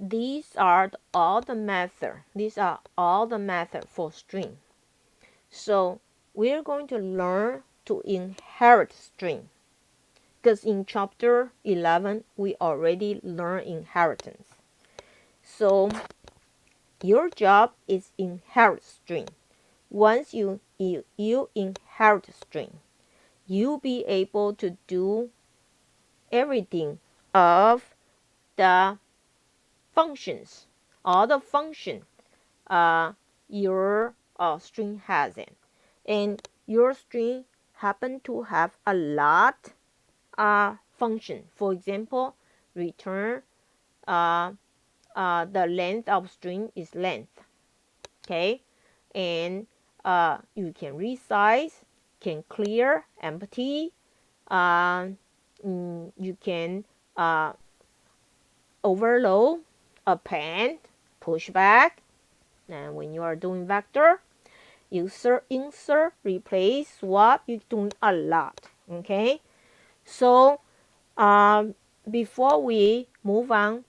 these are all the method. These are all the method for string. So we're going to learn to inherit string, because in chapter 11 we already learned inheritance. So your job is inherit string. Once you inherit string, you'll be able to do everything of the functions, all the function your string has in. And your string happen to have a lot function. For example, return the length of string is length. Okay, and you can resize, can clear, empty. You can overload, append, push back. And when you are doing vector, insert, replace, swap, you're doing a lot. Okay, so before we move on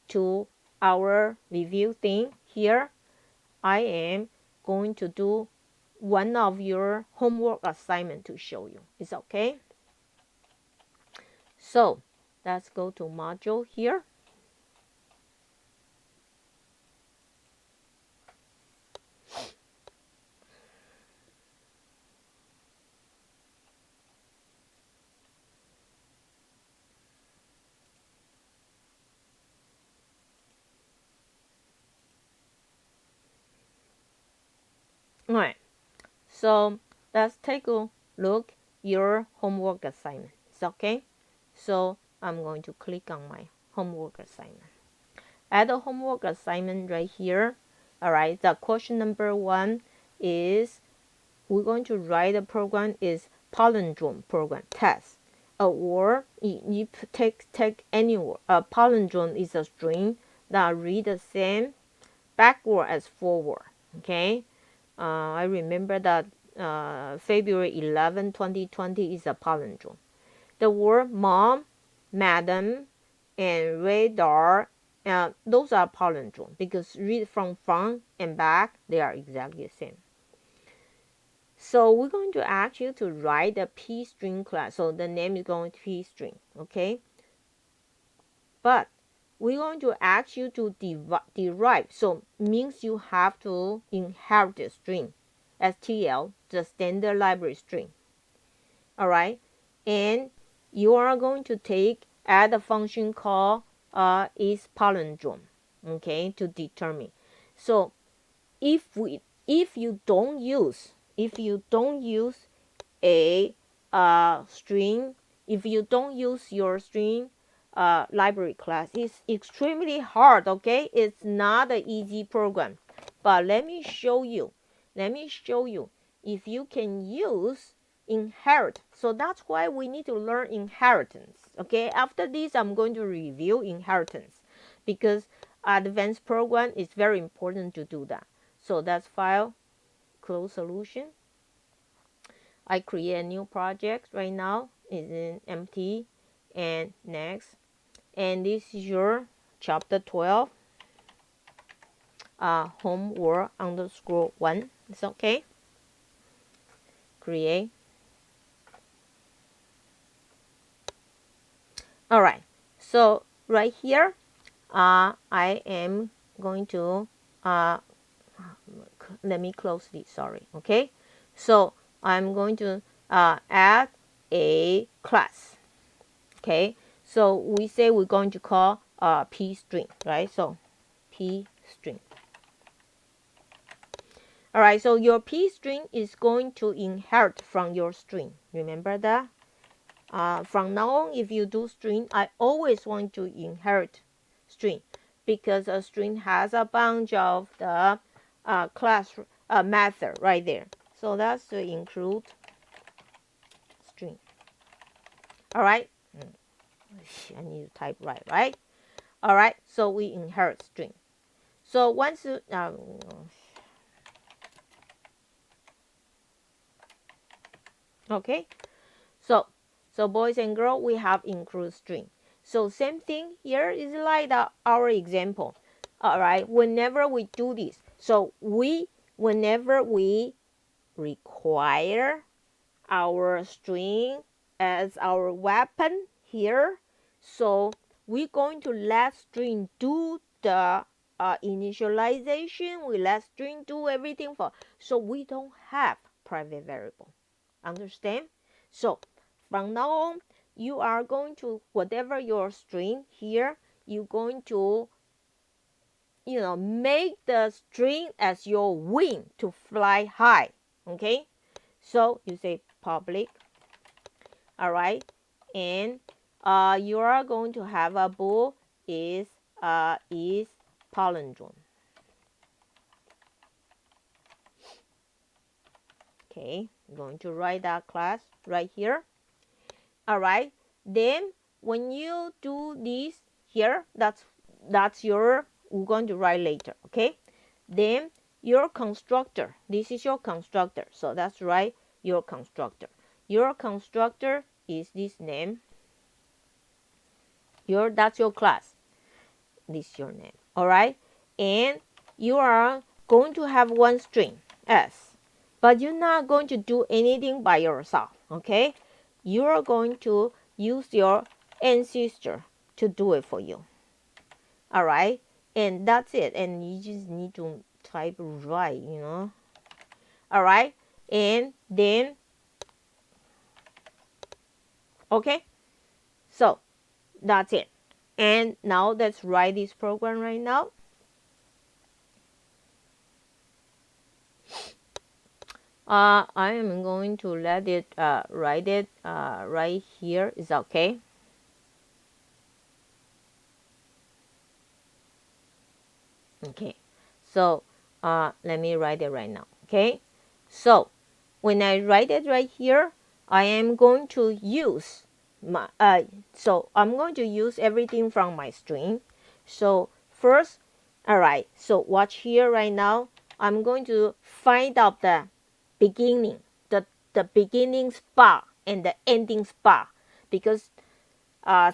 to our review thing here, I am going to do one of your homework assignment to show you. It's okay? So let's go to module here. All right. So let's take a look your homework assignment. It's okay? So I'm going to click on my homework assignment. Add a homework assignment right here. All right. The question number 1 is we're going to write a program is palindrome program test. Or you take any word. A palindrome is a string that read the same backward as forward. Okay. I remember that February 11, 2020 is a palindrome. The word mom, madam, and radar, those are palindrome because read from front and back, they are exactly the same. So we're going to ask you to write the Pstring class. So the name is going to be Pstring, okay? But we're going to ask you to derive. So means you have to inherit the string, STL, the standard library string. All right, and you are going to add a function called isPalindrome, okay, to determine. So if you don't use a string, if you don't use your string library class, it's extremely hard. Okay, it's not an easy program, but let me show you if you can use inherit. So that's why we need to learn inheritance. Okay, after this I'm going to review inheritance because advanced program is very important to do that. So that's file, close solution. I create a new project right now. It's in empty, and next. And this is your chapter 12 homework underscore 1. It's okay. Create. All right. So right here, I am going to let me close this. Sorry. Okay. So I'm going to add a class. Okay. So we say we're going to call Pstring, right? So Pstring. All right. So your Pstring is going to inherit from your string. Remember that? From now on, if you do string, I always want to inherit string because a string has a bunch of the class method right there. So that's to include string. All right. I need to type right. All right. So we inherit string. So once you okay. So boys and girls, we have include string. So same thing here is like our example. All right, whenever we do this, so whenever we require our string as our weapon here, so we're going to let string do the initialization. We let string do everything for, so we don't have private variable. Understand? So from now on, you are going to, whatever your string here, you're going to make the string as your wing to fly high. Okay, so you say public. All right, and you are going to have a bool is palindrome. Okay, I'm going to write that class right here. All right, then when you do this here, that's your, we're going to write later. Okay, then your constructor, this is your constructor, so that's right, your constructor. Your constructor is this name. That's your class, this is your name. All right, and you are going to have one string s, but you're not going to do anything by yourself. Okay, you are going to use your ancestor to do it for you. All right, and that's it, and you just need to type right, all right, and then okay, so that's it. And now let's write this program right now. I am going to let it write it right here. Is that okay? Okay, so let me write it right now. Okay, so when I write it right here, I am going to use my so I'm going to use everything from my string. So first, all right, so watch here right now. I'm going to find out the beginning, the beginning spot and the ending spot, because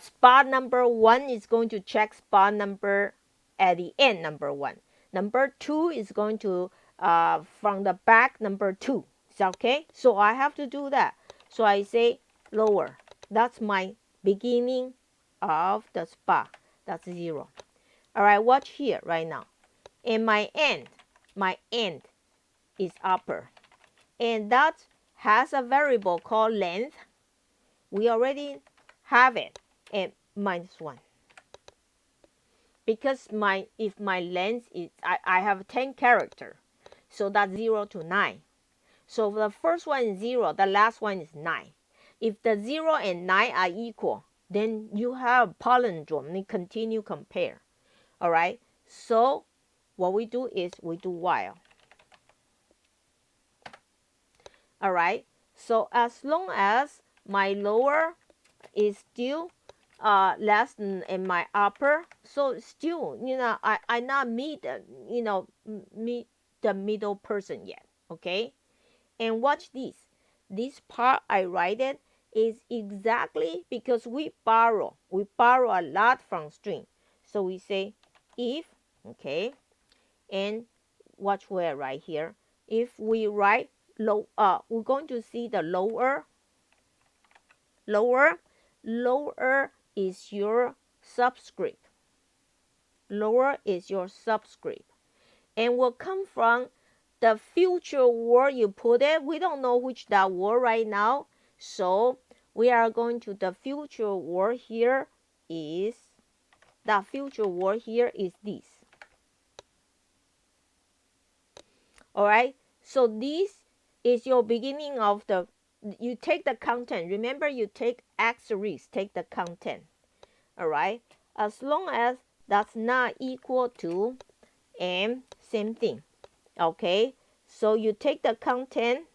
spot number 1 is going to check spot number at the end, number 1. Number 2 is going to from the back, number 2. Is that okay? So I have to do that. So I say lower. That's my beginning of the spot. That's 0. All right, watch here right now. And my end is upper. And that has a variable called length. We already have it, and -1, because if my length is I have 10 character, so that's 0 to 9. So the first one is 0, the last one is 9. If the 0 and 9 are equal, then you have palindrome. You continue compare. All right, so what we do is we do while. All right, so as long as my lower is still less than in my upper, so still I not meet meet the middle person yet. Okay, and watch this part I write it is exactly because we borrow a lot from string. So we say if, okay, and watch where right here, if we write low, we're going to see the lower is your subscript. Lower is your subscript, and will come from the future word you put it. We don't know which that word right now, so we are going to the future word here is this. All right, so this is your beginning of the, you take the content. Remember, you take asterisk, take the content. All right, as long as that's not equal to, and same thing. Okay, so you take the content,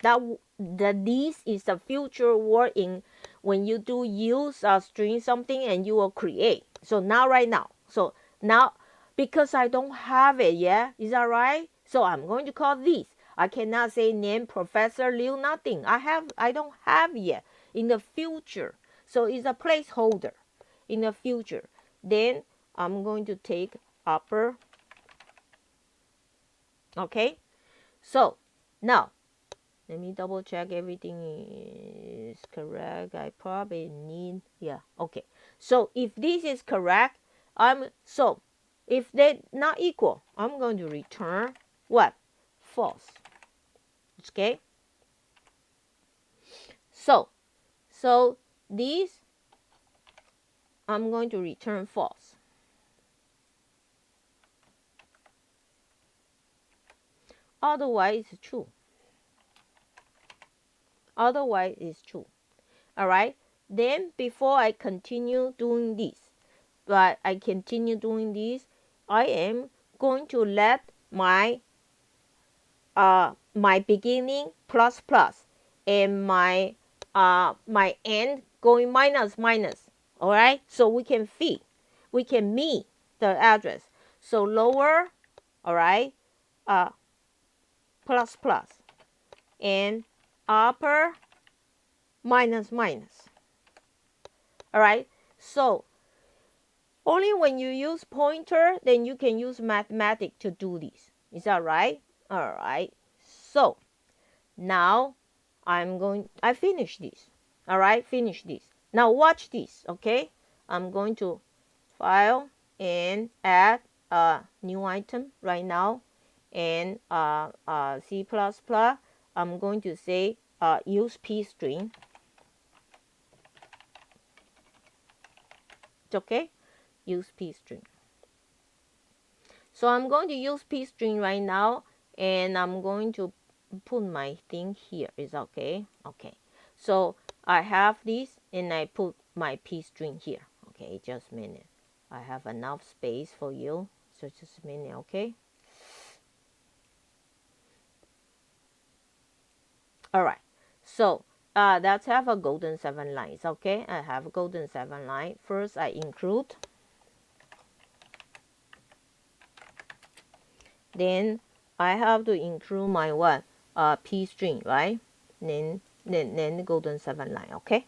that this is the future word in when you do use string something, and you will create. So now right now, so now because I don't have it yet, is that right? So I'm going to call this. I cannot say name Professor Liu, nothing. I don't have yet. In the future, so it's a placeholder in the future. Then I'm going to take upper. Okay, so now let me double check everything is correct. I probably need, yeah, okay. So if this is correct, if they're not equal, I'm going to return what? False. Okay. So these, I'm going to return false. Otherwise, it's true. Otherwise, it's true. All right. Then before I continue doing this, I am going to let my my beginning plus plus and my my end going minus minus. All right. So we can meet the address. So lower, all right, plus plus, and upper minus minus. All right. So only when you use pointer, then you can use mathematics to do this. Is that right? All right. So now I finish this. All right, finish this. Now watch this. Okay, I'm going to file and add a new item right now, and C++. I'm going to say use Pstring. It's okay. Use Pstring. So I'm going to use Pstring right now, and I'm going to put my thing here. Is okay? Okay. So I have this, and I put my Pstring here. Okay, just a minute. I have enough space for you. So just a minute, okay? All right. So let's have a golden 7 lines. Okay, I have a golden 7 line. First, I include. Then I have to include my what? Pstring, right? Then the golden 7 line. Okay.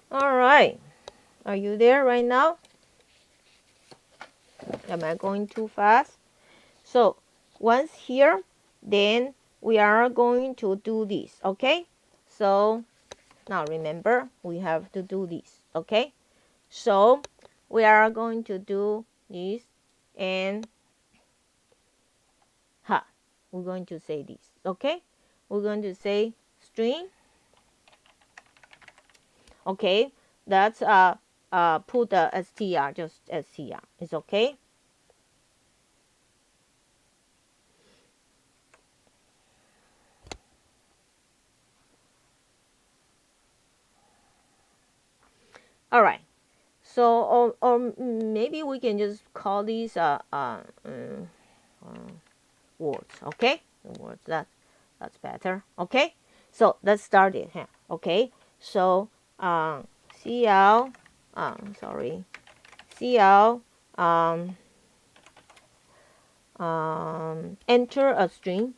All right. Are you there right now? Am I going too fast? So once here, then we are going to do this. Okay. So now remember, we have to do this. Okay. So we are going to do this, and we're going to say this. Okay. We're going to say string. Okay, that's put the str, just str. It's okay. All right. So or maybe we can just call these words. Okay, words. That's better. Okay. So let's start it here. Okay. So cl sorry cl enter a string.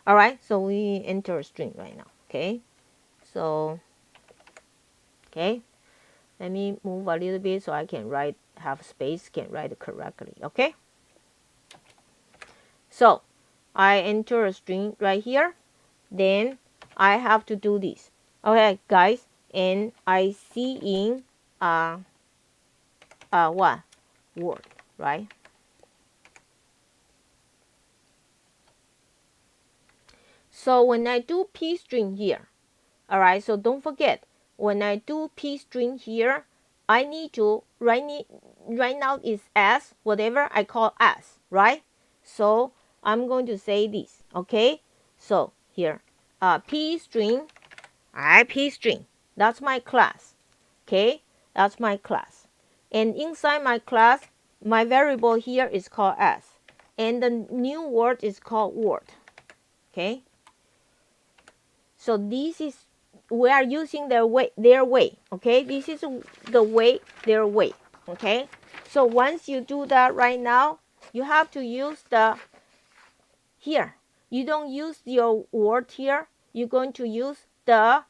All right, so we enter a string right now. Okay, so okay, let me move a little bit so I can have space, can write it correctly. Okay, so I enter a string right here, then I have to do this. Okay, guys, and I see in what word, right? So when I do Pstring here, all right, so don't forget, when I do Pstring here, I need to right now is s, whatever I call s, right? So I'm going to say this, okay? So here, Pstring, Pstring, that's my class, okay? That's my class. And inside my class, my variable here is called s, and the new word is called word. Okay, so this is, we are using their way. Okay, this is the way, their way. Okay, so once you do that right now, you have to use the here. You don't use your word here. You're going to use the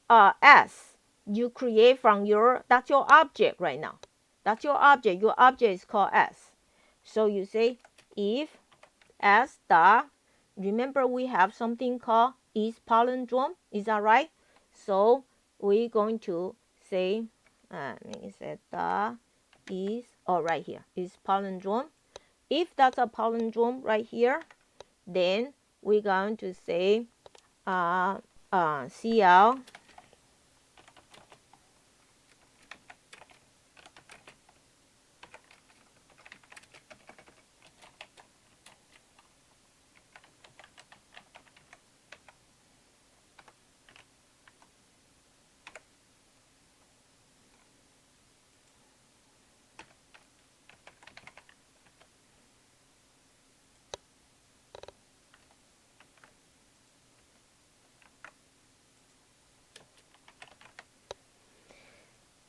s you create from your, that's your object right now. That's your object. Your object is called s. So you say if s dot, remember we have something called isPalindrome. Is that right? So we're going to say, let me say dot is, oh, right here is palindrome. If that's a palindrome right here, then we're going to say CL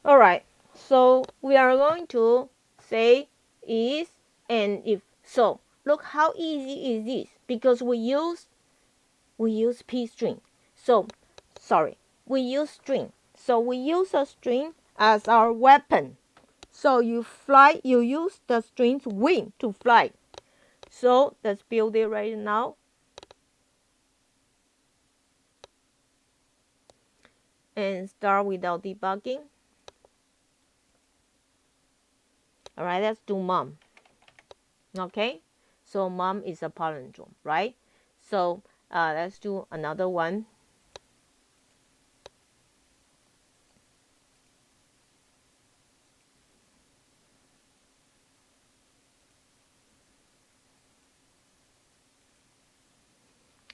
All right, so we are going to say is and if. So look how easy is this, because we use Pstring. So sorry, we use string. So we use a string as our weapon. So you use the string's wing to fly. So let's build it right now. And start without debugging. All right, let's do mom. Okay, so mom is a palindrome, right? So let's do another one.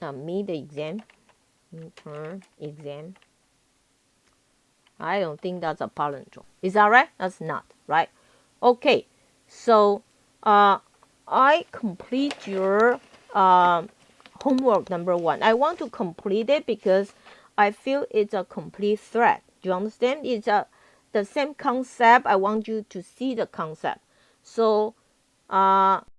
Meet the exam. Midterm exam. I don't think that's a palindrome. Is that right? That's not, right? Okay, so I complete your homework number 1. I want to complete it because I feel it's a complete thread. Do you understand? It's the same concept. I want you to see the concept. So